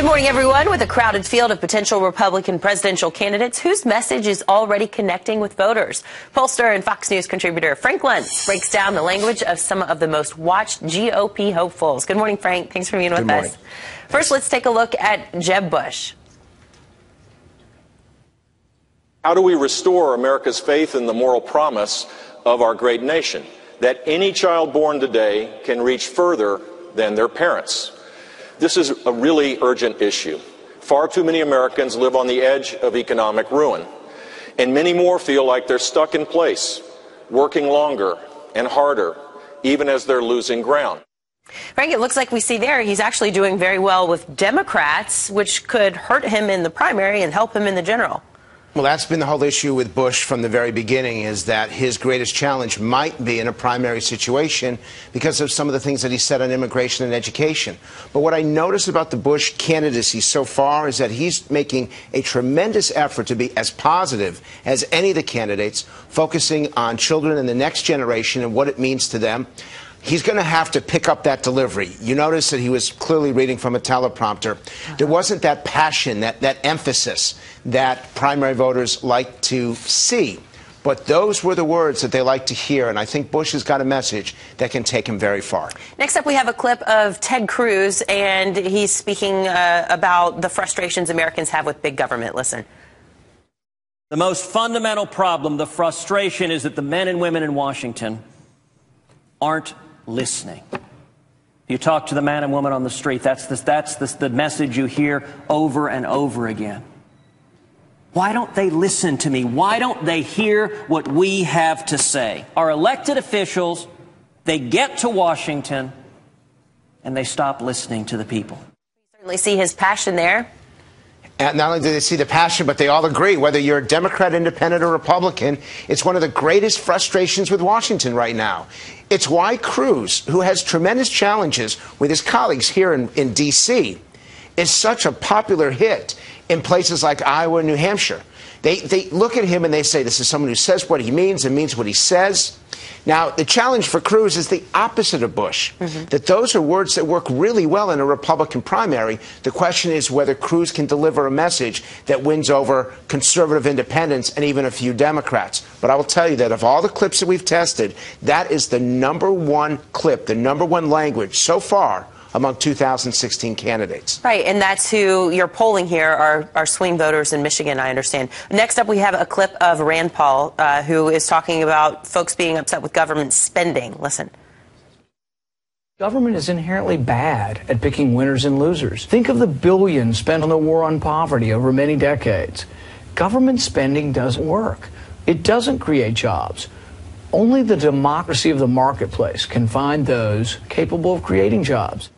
Good morning, everyone. With a crowded field of potential Republican presidential candidates, whose message is already connecting with voters? Pollster and Fox News contributor Frank Luntz breaks down the language of some of the most watched GOP hopefuls. Good morning, Frank. Thanks for being with us. First, let's take a look at Jeb Bush. How do we restore America's faith in the moral promise of our great nation, that any child born today can reach further than their parents? This is a really urgent issue. Far too many Americans live on the edge of economic ruin, and many more feel like they're stuck in place, working longer and harder, even as they're losing ground. Frank, it looks like we see there he's actually doing very well with Democrats, which could hurt him in the primary and help him in the general. Well, that's been the whole issue with Bush from the very beginning, is that his greatest challenge might be in a primary situation because of some of the things that he said on immigration and education. But what I notice about the Bush candidacy so far is that he's making a tremendous effort to be as positive as any of the candidates, focusing on children and the next generation and what it means to them. He's going to have to pick up that delivery. You notice that he was clearly reading from a teleprompter. There wasn't that passion, that emphasis that primary voters like to see. But those were the words that they like to hear, and I think Bush has got a message that can take him very far. Next up, we have a clip of Ted Cruz, and he's speaking about the frustrations Americans have with big government. Listen. The most fundamental problem, the frustration, is that the men and women in Washington aren't listening. You talk to the man and woman on the street, that's the message you hear over and over again. Why don't they listen to me? Why don't they hear what we have to say? Our elected officials, they get to Washington and they stop listening to the people. You certainly see his passion there. And not only do they see the passion, but they all agree, whether you're a Democrat, Independent, or Republican, it's one of the greatest frustrations with Washington right now. It's why Cruz, who has tremendous challenges with his colleagues here in D.C., is such a popular hit in places like Iowa and New Hampshire. They look at him and they say, this is someone who says what he means and means what he says. Now, the challenge for Cruz is the opposite of Bush, that those are words that work really well in a Republican primary. The question is whether Cruz can deliver a message that wins over conservative independents and even a few Democrats. But I will tell you that of all the clips that we've tested, that is the #1 clip, the #1 language so far among 2016 candidates. Right, and that's who you're polling here are swing voters in Michigan, I understand. Next up, we have a clip of Rand Paul, who is talking about folks being upset with government spending. Listen. Government is inherently bad at picking winners and losers. Think of the billions spent on the war on poverty over many decades. Government spending doesn't work. It doesn't create jobs. Only the democracy of the marketplace can find those capable of creating jobs.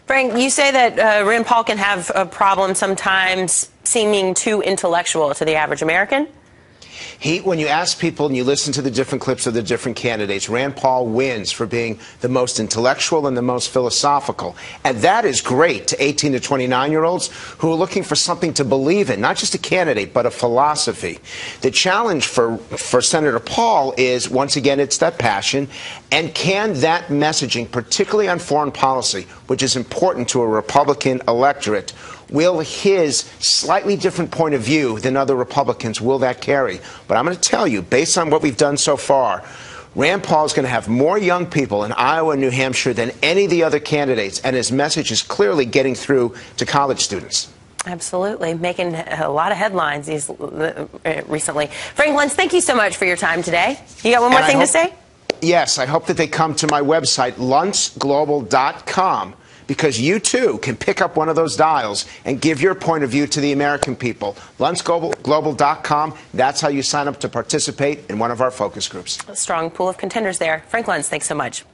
Frank, you say that Rand Paul can have a problem sometimes seeming too intellectual to the average American? When you ask people and you listen to the different clips of the different candidates, Rand Paul wins for being the most intellectual and the most philosophical. And that is great to 18 to 29-year-olds who are looking for something to believe in, not just a candidate, but a philosophy. The challenge for Senator Paul is, once again, it's that passion. And can that messaging, particularly on foreign policy, which is important to a Republican electorate, will his slightly different point of view than other Republicans, will that carry? But I'm going to tell you, based on what we've done so far, Rand Paul is going to have more young people in Iowa and New Hampshire than any of the other candidates, and his message is clearly getting through to college students. Absolutely. Making a lot of headlines recently. Frank Luntz, thank you so much for your time today. You got one more thing to say? Yes, I hope that they come to my website, luntzglobal.com. Because you, too, can pick up one of those dials and give your point of view to the American people. LuntzGlobal.com, that's how you sign up to participate in one of our focus groups. A strong pool of contenders there. Frank Luntz, thanks so much.